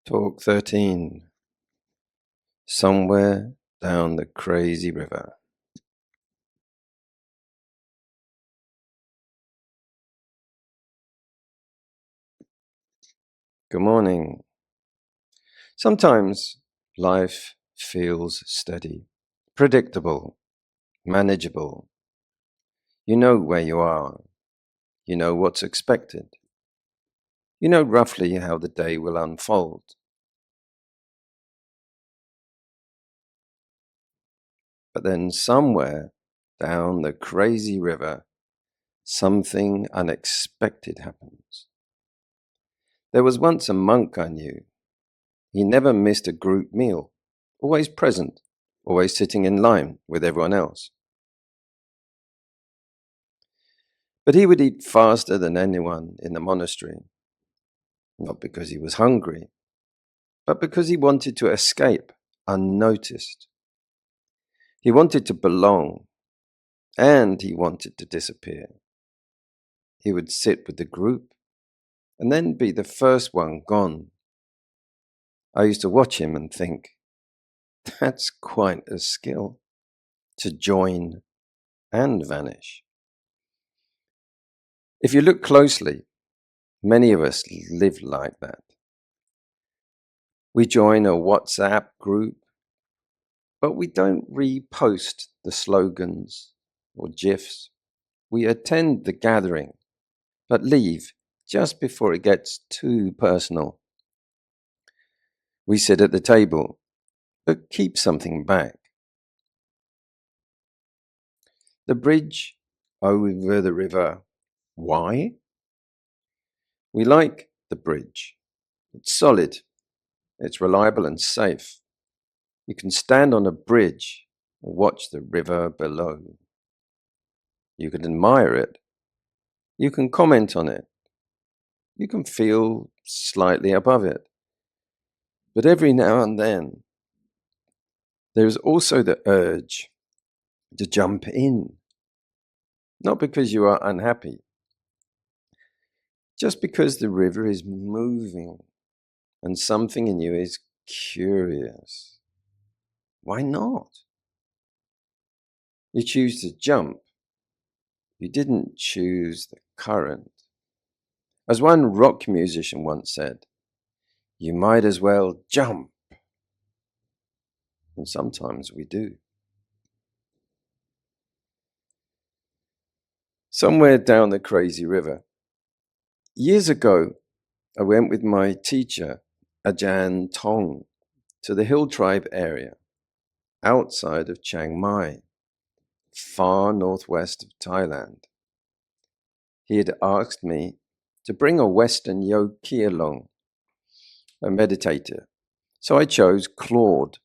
Talk 13. Somewhere down the crazy river. Good morning. Sometimes life feels steady, predictable, manageable. You know where you are. You know what's expected. You know roughly how the day will unfold. But then somewhere down the crazy river, something unexpected happens. There was once a monk I knew. He never missed a group meal, always present, always sitting in line with everyone else. But he would eat faster than anyone in the monastery, not because he was hungry, but because he wanted to escape unnoticed. He wanted to belong, and he wanted to disappear. He would sit with the group and then be the first one gone. I used to watch him and think, that's quite a skill, to join and vanish. If you look closely, many of us live like that. We join a WhatsApp group, but we don't repost the slogans or GIFs. We attend the gathering, but leave just before it gets too personal. We sit at the table, but keep something back. The bridge over the river. Why? We like the bridge. It's solid. It's reliable and safe. You can stand on a bridge and watch the river below. You can admire it. You can comment on it. You can feel slightly above it. But every now and then, there is also the urge to jump in. Not because you are unhappy, just because the river is moving and something in you is curious. Why not? You choose to jump. You didn't choose the current. As one rock musician once said, you might as well jump. And sometimes we do. Somewhere down the crazy river. Years ago, I went with my teacher, Ajahn Tong, to the hill tribe area outside of Chiang Mai, far northwest of Thailand. He had asked me to bring a Western yogi along, a meditator. So I chose Claude,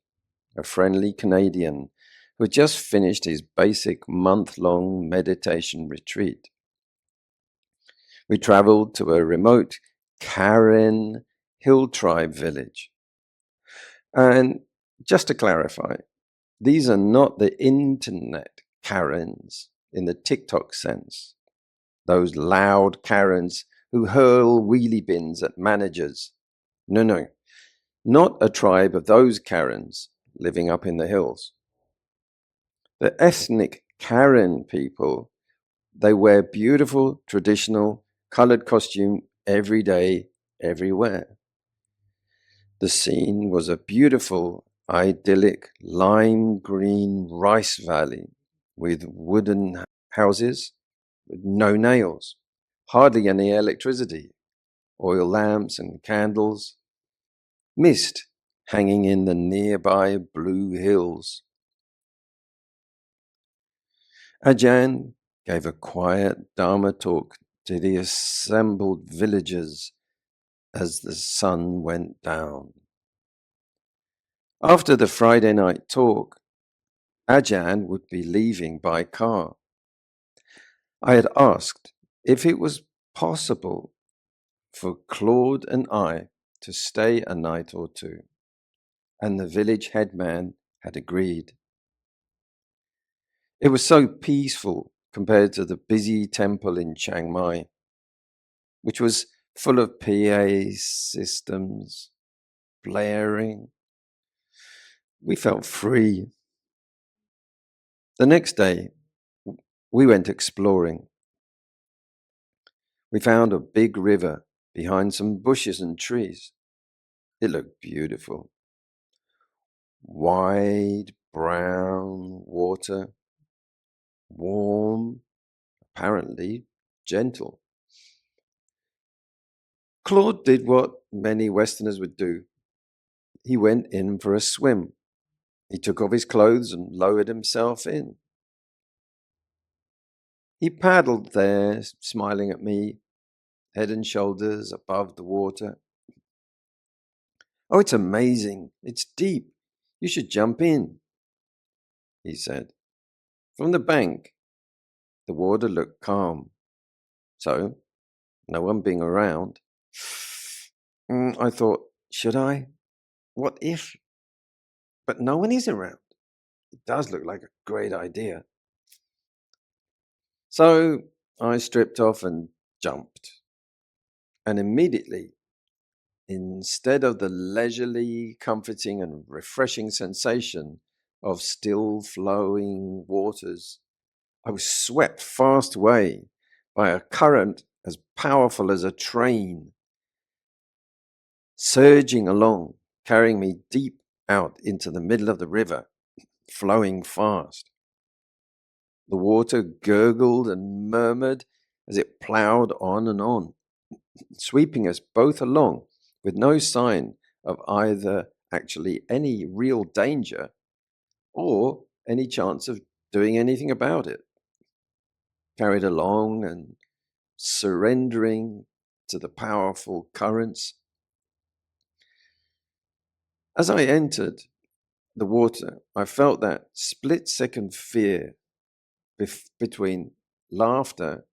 a friendly Canadian who had just finished his basic month-long meditation retreat. We traveled to a remote Karen hill tribe village. And just to clarify, these are not the internet Karens in the TikTok sense, those loud Karens who hurl wheelie bins at managers. No, not a tribe of those Karens living up in the hills. The ethnic Karen people, they wear beautiful, traditional, colored costume every day, everywhere. The scene was a beautiful, idyllic, lime green rice valley with wooden houses with no nails, hardly any electricity, oil lamps and candles, mist hanging in the nearby blue hills. Ajahn gave a quiet Dharma talk to the assembled villagers as the sun went down. After the Friday night talk, Ajahn would be leaving by car. I had asked if it was possible for Claude and I to stay a night or two, and the village headman had agreed. It was so peaceful compared to the busy temple in Chiang Mai, which was full of PA systems, blaring. We felt free. The next day, we went exploring. We found a big river behind some bushes and trees. It looked beautiful. Wide, brown water, warm, apparently gentle. Claude did what many Westerners would do. He went in for a swim. He took off his clothes and lowered himself in. He paddled there, smiling at me, head and shoulders above the water. "Oh, it's amazing. It's deep. You should jump in," he said. From the bank, the water looked calm. So, no one being around, I thought, should I? What if? But no one is around. It does look like a great idea. So I stripped off and jumped. And immediately, instead of the leisurely, comforting, and refreshing sensation of still flowing waters, I was swept fast away by a current as powerful as a train, surging along, carrying me deep out into the middle of the river, flowing fast. The water gurgled and murmured as it ploughed on, sweeping us both along with no sign of either actually any real danger or any chance of doing anything about it. Carried along and surrendering to the powerful currents. As I entered the water, I felt that split-second fear between laughter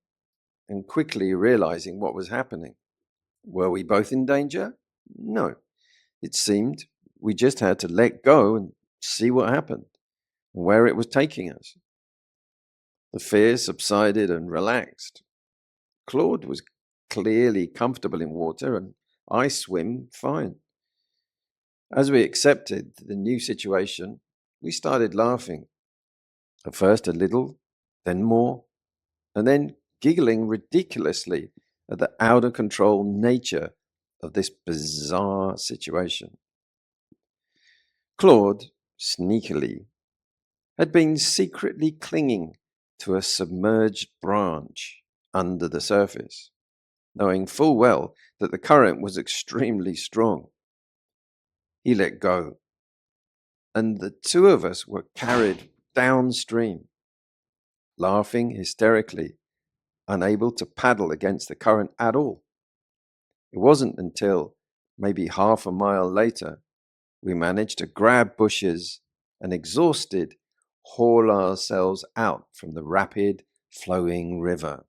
and quickly realizing what was happening. Were we both in danger? No. It seemed we just had to let go and see what happened, where it was taking us. The fear subsided and relaxed. Claude was clearly comfortable in water, and I swim fine. As we accepted the new situation, we started laughing. At first a little, then more, and then giggling ridiculously at the out of control nature of this bizarre situation. Claude, sneakily, had been secretly clinging to a submerged branch under the surface, knowing full well that the current was extremely strong. He let go, and the two of us were carried downstream, laughing hysterically, unable to paddle against the current at all. It wasn't until maybe half a mile later we managed to grab bushes and, exhausted, haul ourselves out from the rapid flowing river.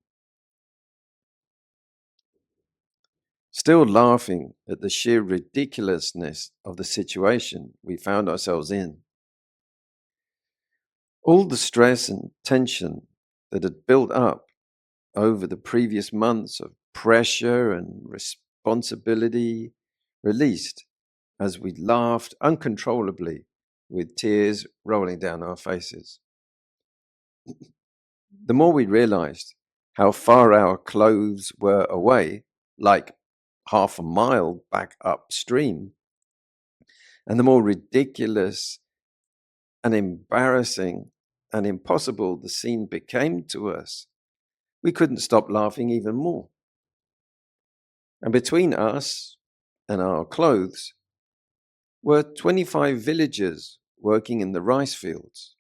Still laughing at the sheer ridiculousness of the situation we found ourselves in. All the stress and tension that had built up over the previous months of pressure and responsibility released as we laughed uncontrollably with tears rolling down our faces. The more we realized how far our clothes were away, like half a mile back upstream, and the more ridiculous and embarrassing and impossible the scene became to us, we couldn't stop laughing even more. And between us and our clothes were 25 villagers working in the rice fields.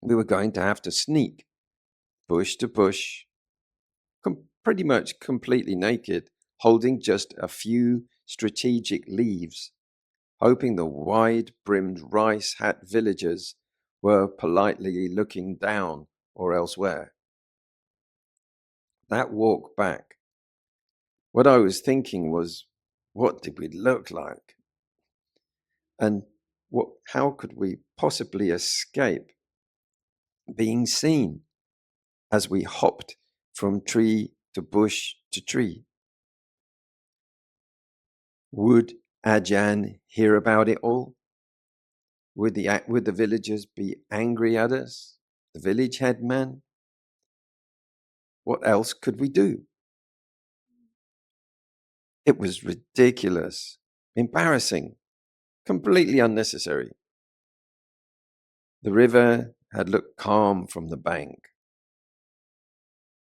We were going to have to sneak, bush to bush, pretty much completely naked, holding just a few strategic leaves, hoping the wide-brimmed rice hat villagers were politely looking down or elsewhere. That walk back, what I was thinking was, what did we look like? And how could we possibly escape being seen as we hopped from tree to bush to tree? Would Ajahn hear about it all? Would the villagers be angry at us? The village headman? What else could we do? It was ridiculous, embarrassing, completely unnecessary. The river had looked calm from the bank.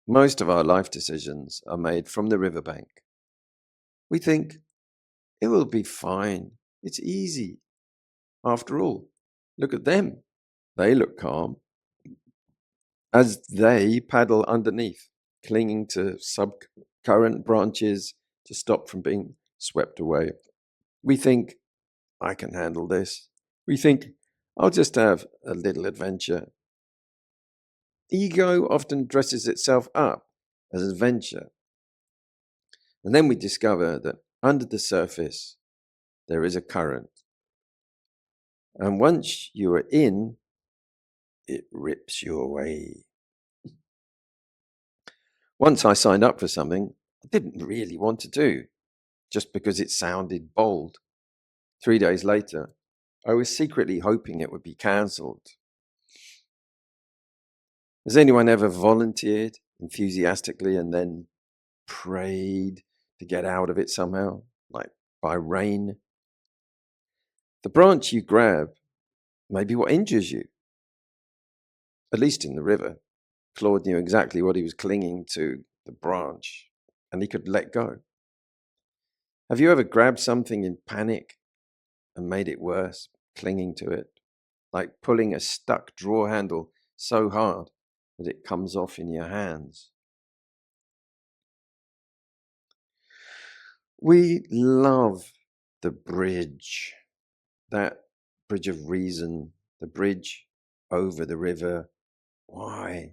Most of our life decisions are made from the riverbank. We think, it will be fine. It's easy. After all, look at them. They look calm. As they paddle underneath, clinging to subcurrent branches to stop from being swept away. We think, I can handle this. We think, I'll just have a little adventure. Ego often dresses itself up as adventure. And then we discover that under the surface, there is a current. And once you are in, it rips you away. Once I signed up for something I didn't really want to do, just because it sounded bold. 3 days later, I was secretly hoping it would be cancelled. Has anyone ever volunteered enthusiastically and then prayed to get out of it somehow, like by rain? The branch you grab may be what injures you. At least in the river, Claude knew exactly what he was clinging to, the branch, and he could let go. Have you ever grabbed something in panic and made it worse, clinging to it, like pulling a stuck drawer handle so hard that it comes off in your hands? We love the bridge, that bridge of reason, the bridge over the river. Why?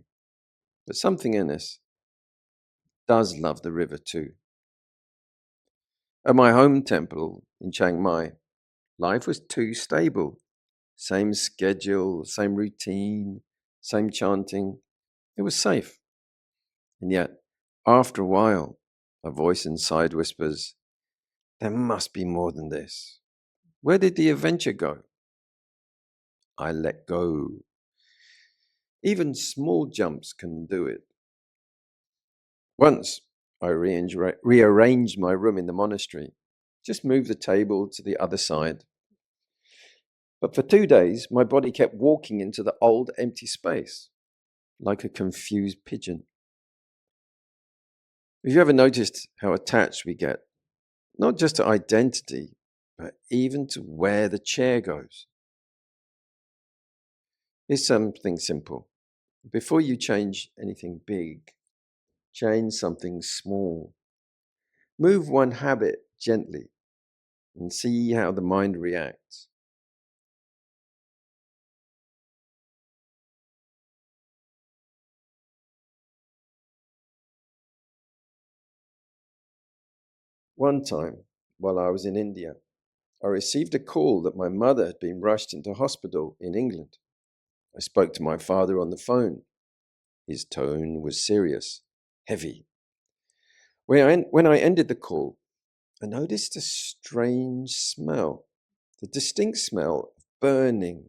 But something in us does love the river too. At my home temple in Chiang Mai, life was too stable. Same schedule, same routine, same chanting. It was safe. And yet, after a while, a voice inside whispers, there must be more than this. Where did the adventure go? I let go. Even small jumps can do it. Once, I rearranged my room in the monastery. Just moved the table to the other side. But for 2 days, my body kept walking into the old empty space, like a confused pigeon. Have you ever noticed how attached we get, not just to identity, but even to where the chair goes? Here's something simple. Before you change anything big, change something small. Move one habit gently and see how the mind reacts. One time, while I was in India, I received a call that my mother had been rushed into hospital in England. I spoke to my father on the phone. His tone was serious, heavy. When I ended the call, I noticed a strange smell, the distinct smell of burning,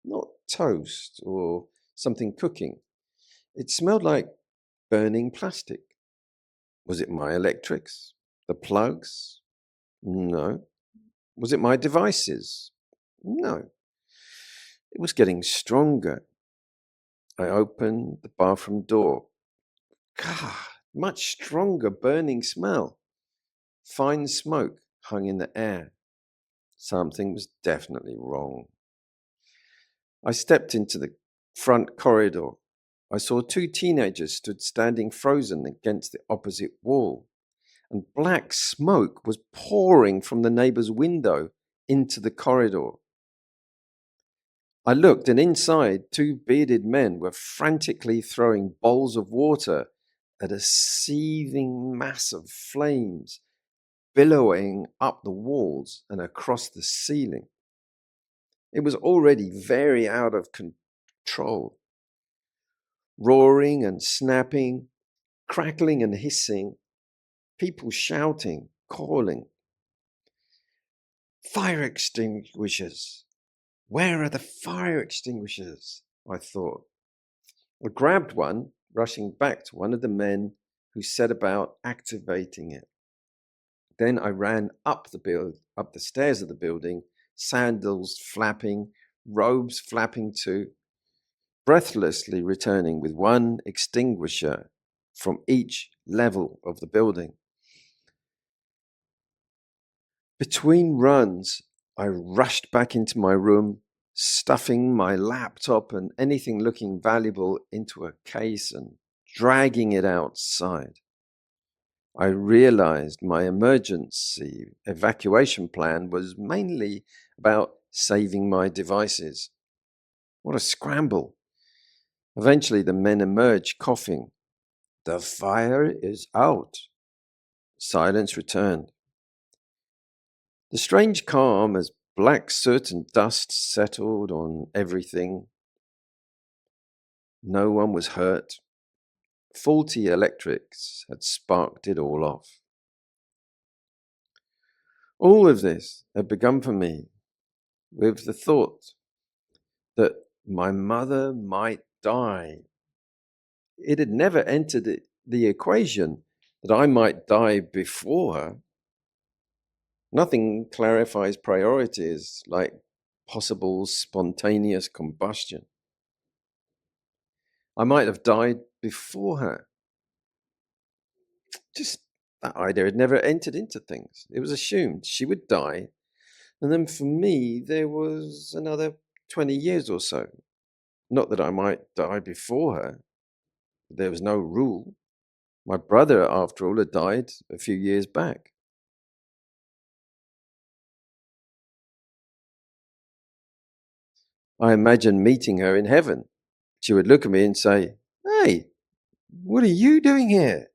not toast or something cooking. It smelled like burning plastic. Was it my electrics? The plugs? No. Was it my devices? No. It was getting stronger. I opened the bathroom door. God, much stronger burning smell. Fine smoke hung in the air. Something was definitely wrong. I stepped into the front corridor. I saw 2 teenagers stood standing frozen against the opposite wall, and black smoke was pouring from the neighbor's window into the corridor. I looked, and inside, 2 bearded men were frantically throwing bowls of water at a seething mass of flames billowing up the walls and across the ceiling. It was already very out of control. Roaring and snapping, crackling and hissing, people shouting, calling. Fire extinguishers! Where are the fire extinguishers? I thought. I grabbed one, rushing back to one of the men who set about activating it. Then I ran up the stairs of the building, sandals flapping, robes flapping too, breathlessly returning with one extinguisher from each level of the building. Between runs, I rushed back into my room, stuffing my laptop and anything looking valuable into a case and dragging it outside. I realized my emergency evacuation plan was mainly about saving my devices. What a scramble. Eventually, the men emerged coughing. The fire is out. Silence returned. The strange calm as black soot and dust settled on everything. No one was hurt. Faulty electrics had sparked it all off. All of this had begun for me with the thought that my mother might die. It had never entered the equation that I might die before her. Nothing clarifies priorities like possible spontaneous combustion. I might have died before her. Just that idea had never entered into things. It was assumed she would die, and then for me, there was another 20 years or so. Not that I might die before her. There was no rule. My brother, after all, had died a few years back. I imagined meeting her in heaven. She would look at me and say, "Hey, what are you doing here?"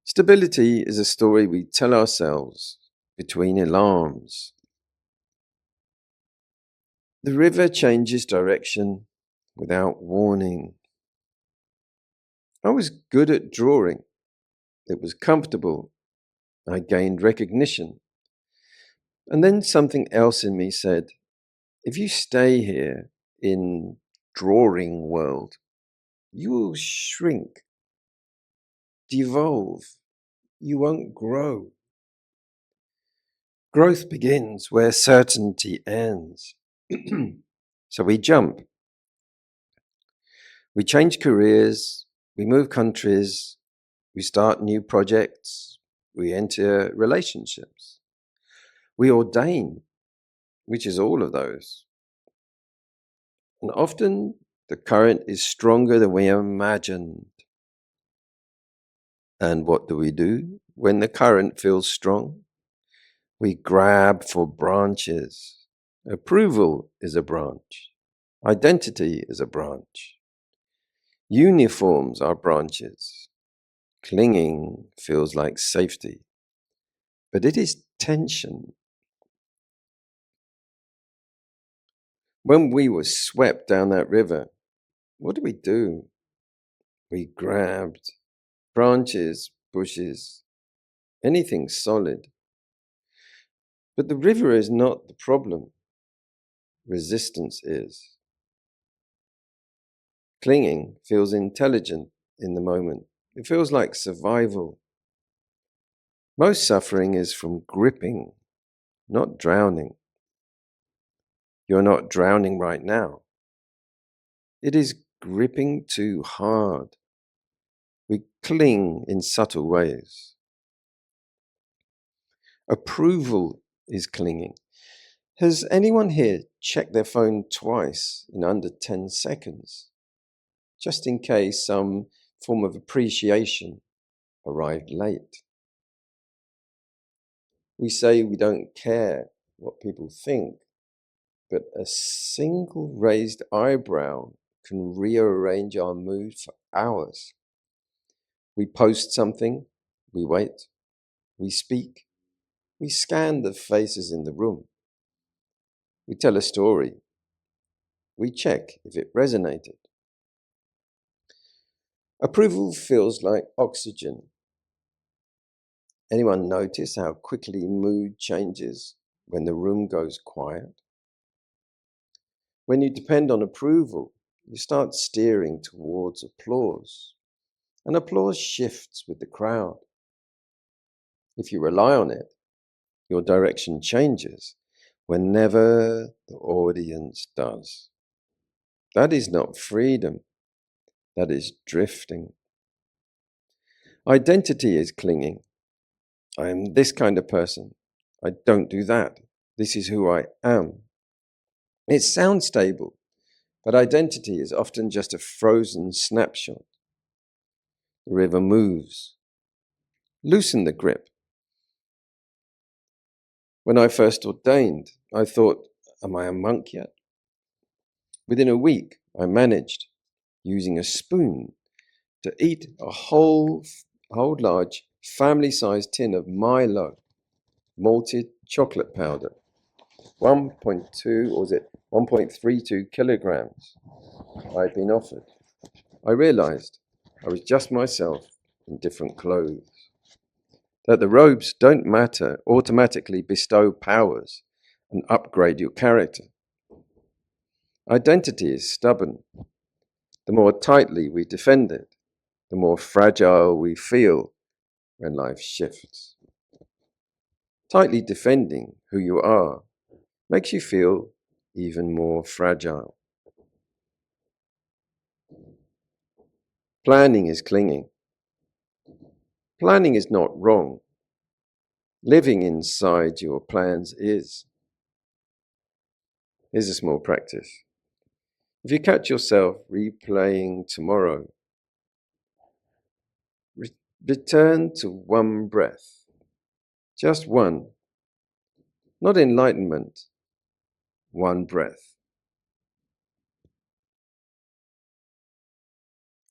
Stability is a story we tell ourselves between alarms. The river changes direction without warning. I was good at drawing. It was comfortable. I gained recognition. And then something else in me said, if you stay here in drawing world, you will shrink, devolve. You won't grow. Growth begins where certainty ends. So we jump. We change careers. We move countries. We start new projects. We enter relationships. We ordain, which is all of those. And often the current is stronger than we imagined. And what do we do when the current feels strong? We grab for branches. Approval is a branch. Identity is a branch. Uniforms are branches. Clinging feels like safety, but it is tension. When we were swept down that river, what did we do? We grabbed branches, bushes, anything solid. But the river is not the problem. Resistance is. Clinging feels intelligent in the moment. It feels like survival. Most suffering is from gripping, not drowning. You're not drowning right now. It is gripping too hard. We cling in subtle ways. Approval is clinging. Has anyone here checked their phone twice in under 10 seconds? Just in case some form of appreciation arrived late. We say we don't care what people think, but a single raised eyebrow can rearrange our mood for hours. We post something, we wait, we speak, we scan the faces in the room. We tell a story, we check if it resonated. Approval feels like oxygen. Anyone notice how quickly mood changes when the room goes quiet? When you depend on approval, you start steering towards applause, and applause shifts with the crowd. If you rely on it, your direction changes whenever the audience does. That is not freedom, that is drifting. Identity is clinging. I am this kind of person. I don't do that. This is who I am. It sounds stable, but identity is often just a frozen snapshot. The river moves. Loosen the grip. When I first ordained, I thought, am I a monk yet? Within a week, I managed, using a spoon, to eat a whole large family-sized tin of Milo, malted chocolate powder, 1.2 or was it 1.32 kilograms I'd been offered. I realized I was just myself in different clothes. That the robes don't automatically bestow powers and upgrade your character. Identity is stubborn. The more tightly we defend it, the more fragile we feel when life shifts. Tightly defending who you are makes you feel even more fragile. Planning is clinging. Planning is not wrong. Living inside your plans is. Here's a small practice. If you catch yourself replaying tomorrow, return to one breath. Just one. Not enlightenment. One breath.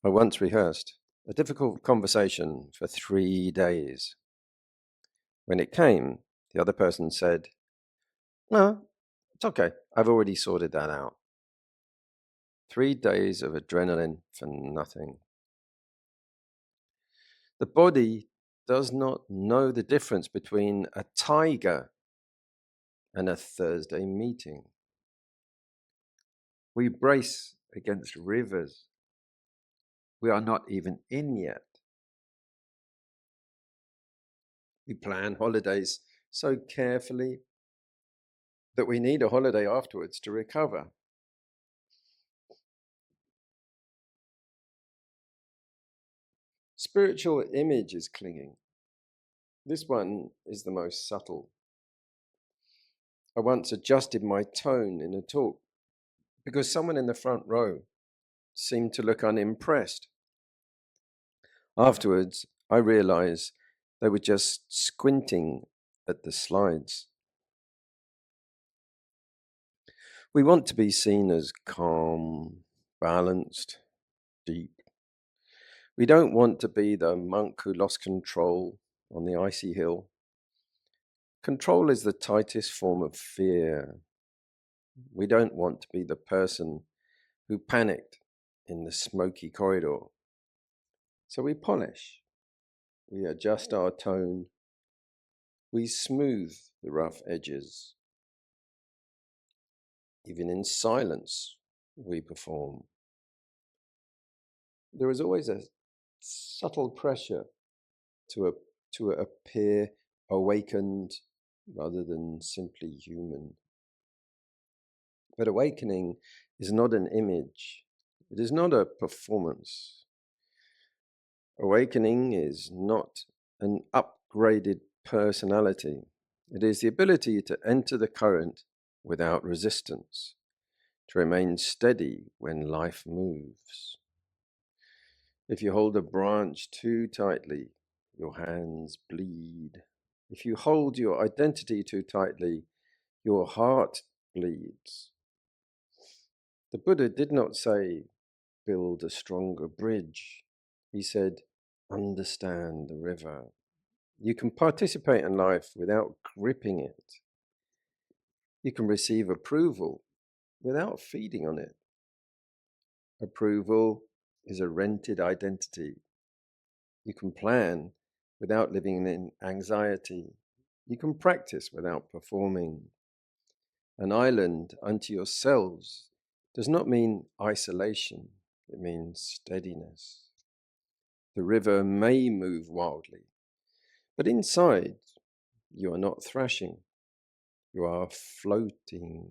I once rehearsed a difficult conversation for 3 days. When it came, the other person said, "No, it's okay. I've already sorted that out." 3 days of adrenaline for nothing. The body does not know the difference between a tiger and a Thursday meeting. We brace against rivers we are not even in yet. We plan holidays so carefully that we need a holiday afterwards to recover. Spiritual image is clinging. This one is the most subtle. I once adjusted my tone in a talk because someone in the front row seemed to look unimpressed. Afterwards, I realized they were just squinting at the slides. We want to be seen as calm, balanced, deep. We don't want to be the monk who lost control on the icy hill. Control is the tightest form of fear. We don't want to be the person who panicked in the smoky corridor. So we polish, we adjust our tone, we smooth the rough edges. Even in silence, we perform. There is always a subtle pressure to appear awakened rather than simply human. But awakening is not an image. It is not a performance. Awakening is not an upgraded personality. It is the ability to enter the current without resistance, to remain steady when life moves. If you hold a branch too tightly, your hands bleed. If you hold your identity too tightly, your heart bleeds. The Buddha did not say, build a stronger bridge. He said, understand the river. You can participate in life without gripping it. You can receive approval without feeding on it. Approval is a rented identity. You can plan without living in anxiety. You can practice without performing. An island unto yourselves does not mean isolation, it means steadiness. The river may move wildly, but inside you are not thrashing, you are floating.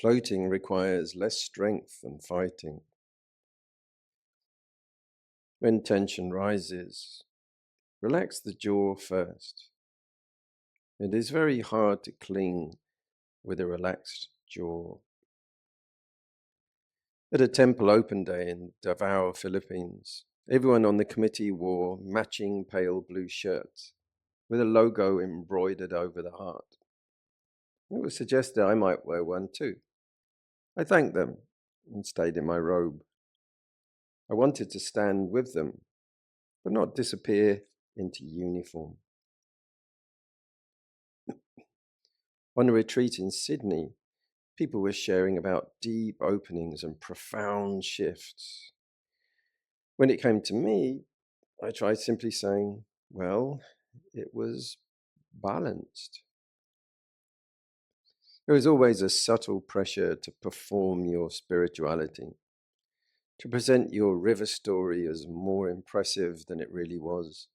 Floating requires less strength than fighting. When tension rises, relax the jaw first. It is very hard to cling with a relaxed jaw. At a temple open day in Davao, Philippines, everyone on the committee wore matching pale blue shirts with a logo embroidered over the heart. It was suggested I might wear one too. I thanked them and stayed in my robe. I wanted to stand with them, but not disappear into uniform. On a retreat in Sydney, people were sharing about deep openings and profound shifts. When it came to me, I tried simply saying, well, it was balanced. There is always a subtle pressure to perform your spirituality, to present your river story as more impressive than it really was.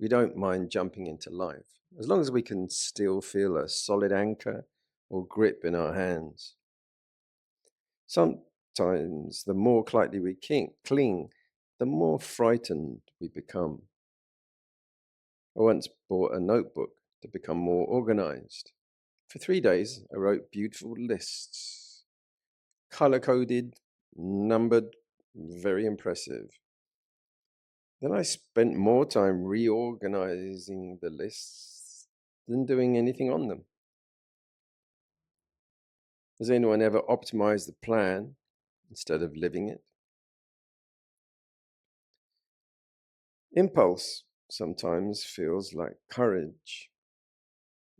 We don't mind jumping into life, as long as we can still feel a solid anchor or grip in our hands. Sometimes the more tightly we cling, the more frightened we become. I once bought a notebook to become more organized. For 3 days, I wrote beautiful lists, color-coded, numbered, very impressive. Then I spent more time reorganizing the lists than doing anything on them. Has anyone ever optimized the plan instead of living it? Impulse sometimes feels like courage.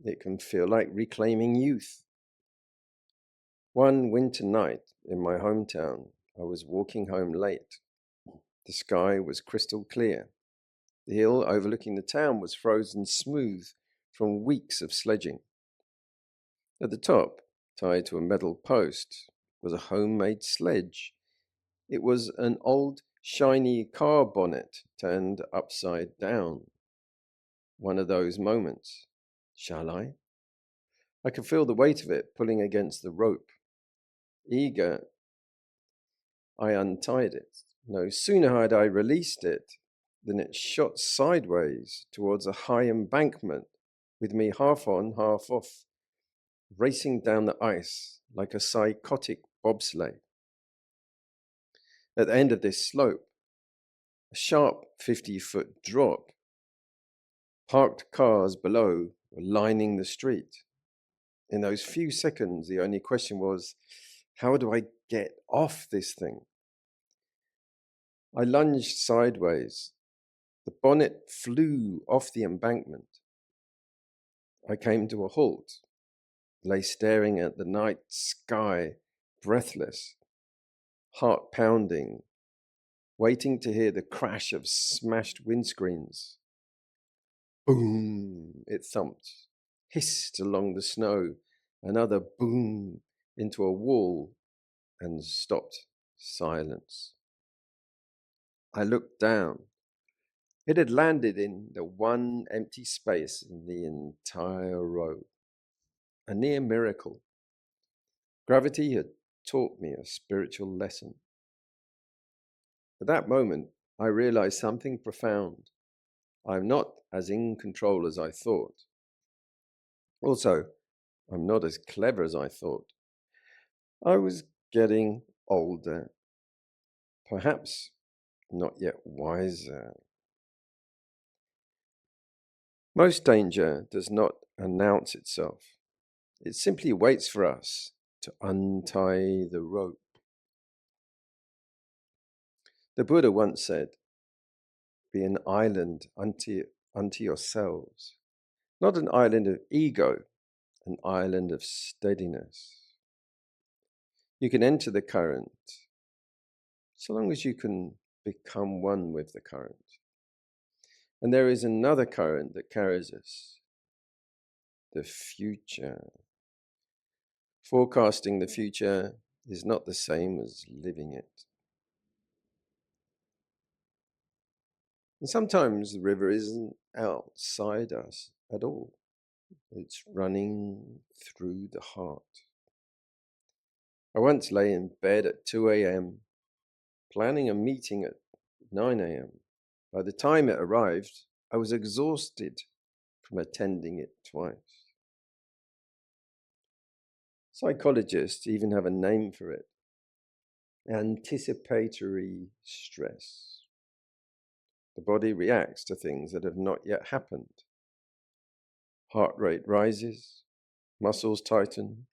It can feel like reclaiming youth. One winter night in my hometown, I was walking home late. The sky was crystal clear. The hill overlooking the town was frozen smooth from weeks of sledging. At the top, tied to a metal post, was a homemade sledge. It was an old, shiny car bonnet turned upside down. One of those moments. Shall I? I could feel the weight of it pulling against the rope. Eager, I untied it. No sooner had I released it than it shot sideways towards a high embankment, with me half on, half off, racing down the ice like a psychotic bobsleigh. At the end of this slope, a sharp 50-foot drop. Parked cars below were lining the street. In those few seconds, the only question was, how do I get off this thing? I lunged sideways. The bonnet flew off the embankment. I came to a halt, lay staring at the night sky, breathless, heart pounding, waiting to hear the crash of smashed windscreens. Boom, it thumped, hissed along the snow, another boom into a wall, and stopped. Silence. I looked down. It had landed in the one empty space in the entire row. A near miracle. Gravity had taught me a spiritual lesson. At that moment, I realized something profound. I'm not as in control as I thought. Also, I'm not as clever as I thought. I was getting older, perhaps not yet wiser. Most danger does not announce itself. It simply waits for us to untie the rope. The Buddha once said, be an island unto yourselves, not an island of ego, an island of steadiness. You can enter the current so long as you can become one with the current. And there is another current that carries us, the future. Forecasting the future is not the same as living it. And sometimes the river isn't outside us at all. It's running through the heart. I once lay in bed at 2 a.m., planning a meeting at 9 a.m. By the time it arrived, I was exhausted from attending it twice. Psychologists even have a name for it: anticipatory stress. The body reacts to things that have not yet happened. Heart rate rises, muscles tighten,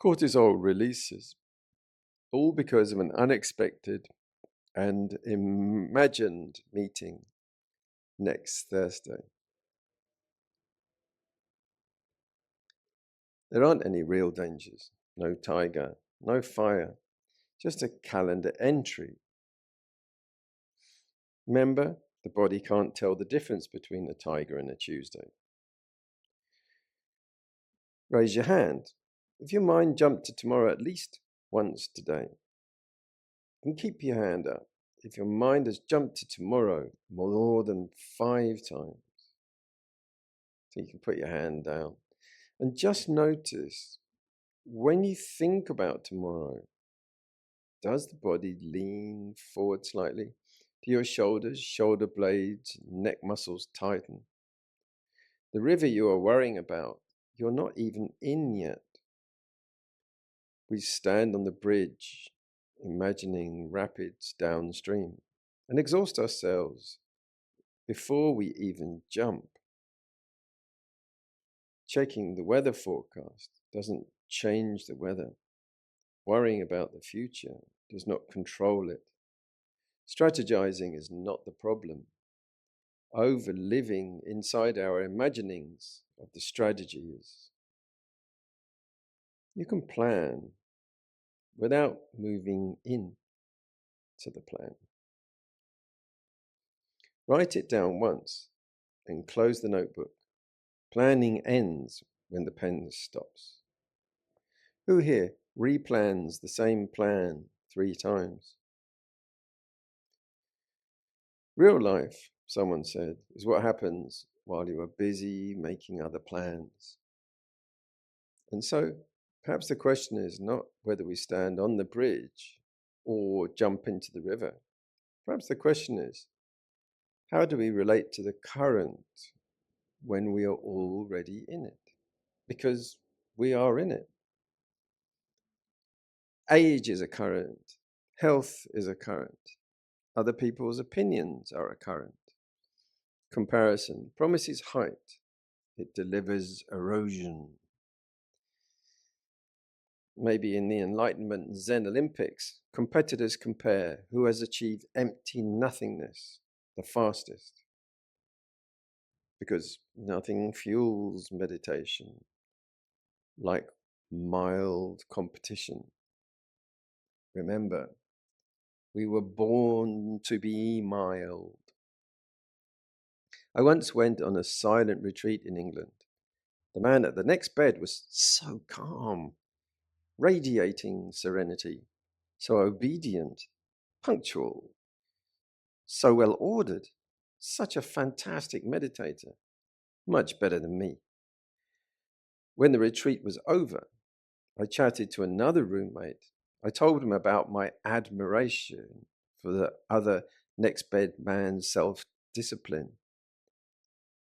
cortisol releases, all because of an unexpected and imagined meeting next Thursday. There aren't any real dangers, no tiger, no fire, just a calendar entry. Remember, the body can't tell the difference between a tiger and a Tuesday. Raise your hand if your mind jumped to tomorrow at least once today. And keep your hand up if your mind has jumped to tomorrow more than 5 times. So you can put your hand down. And just notice, when you think about tomorrow, does the body lean forward slightly? Do your shoulders, shoulder blades, neck muscles tighten? The river you are worrying about, you're not even in yet. We stand on the bridge, imagining rapids downstream, and exhaust ourselves before we even jump. Checking the weather forecast doesn't change the weather. Worrying about the future does not control it. Strategizing is not the problem. Overliving inside our imaginings of the strategy is. You can plan without moving in to the plan. Write it down once and close the notebook. Planning ends when the pen stops. Who here replans the same plan 3 times? Real life, someone said, is what happens while you are busy making other plans. And so, perhaps the question is not whether we stand on the bridge or jump into the river. Perhaps the question is, how do we relate to the current when we are already in it? Because we are in it. Age is a current. Health is a current. Other people's opinions are a current. Comparison promises height. It delivers erosion. Maybe in the Enlightenment Zen Olympics, competitors compare who has achieved empty nothingness the fastest. Because nothing fuels meditation like mild competition. Remember, we were born to be mild. I once went on a silent retreat in England. The man at the next bed was so calm, radiating serenity, so obedient, punctual, so well ordered, such a fantastic meditator, much better than me. When the retreat was over, I chatted to another roommate. I told him about my admiration for the other next bed man's self-discipline.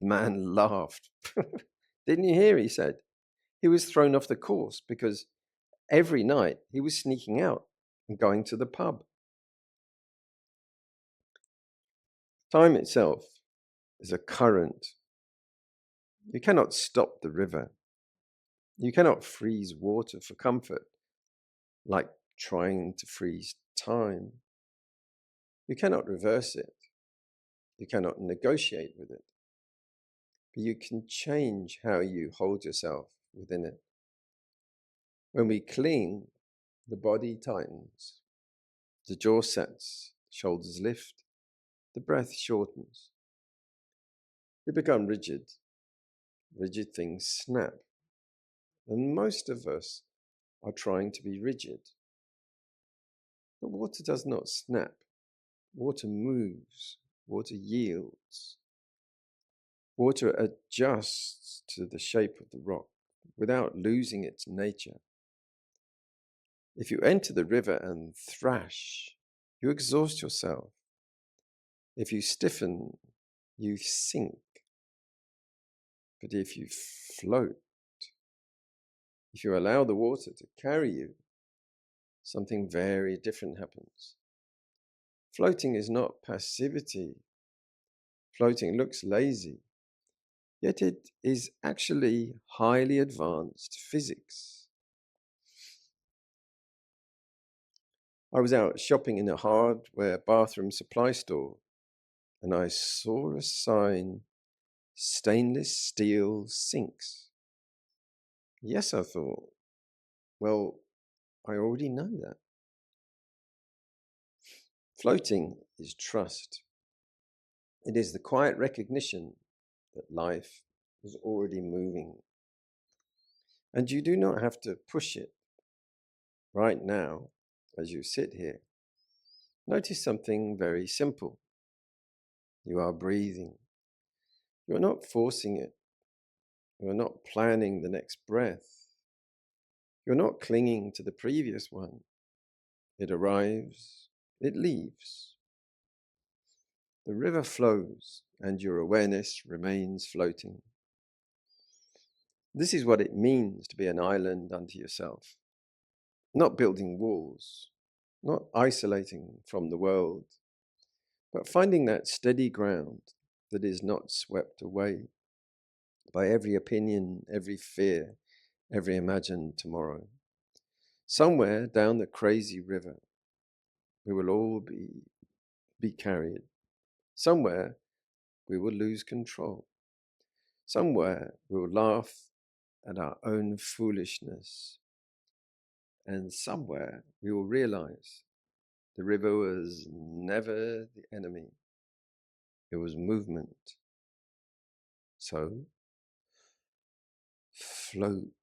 The man laughed. Didn't you hear? He said. He was thrown off the course because every night he was sneaking out and going to the pub. Time itself is a current. You cannot stop the river. You cannot freeze water for comfort, like trying to freeze time. You cannot reverse it. You cannot negotiate with it. But you can change how you hold yourself within it. When we cling, the body tightens, the jaw sets, shoulders lift, the breath shortens. We become rigid. Rigid things snap. And most of us are trying to be rigid. But water does not snap. Water moves. Water yields. Water adjusts to the shape of the rock without losing its nature. If you enter the river and thrash, you exhaust yourself. If you stiffen, you sink. But if you float, if you allow the water to carry you, something very different happens. Floating is not passivity. Floating looks lazy, yet it is actually highly advanced physics. I was out shopping in a hardware bathroom supply store, and I saw a sign, stainless steel sinks. Yes, I thought, well, I already know that. Floating is trust. It is the quiet recognition that life is already moving. And you do not have to push it. Right now, as you sit here, notice something very simple. You are breathing. You're not forcing it. You're not planning the next breath. You're not clinging to the previous one. It arrives, it leaves. The river flows and your awareness remains floating. This is what it means to be an island unto yourself. Not building walls, not isolating from the world, but finding that steady ground that is not swept away by every opinion, every fear, every imagined tomorrow. Somewhere down the crazy river, we will all be carried. Somewhere we will lose control. Somewhere we will laugh at our own foolishness. And somewhere we will realize the river was never the enemy. It was movement. So, float.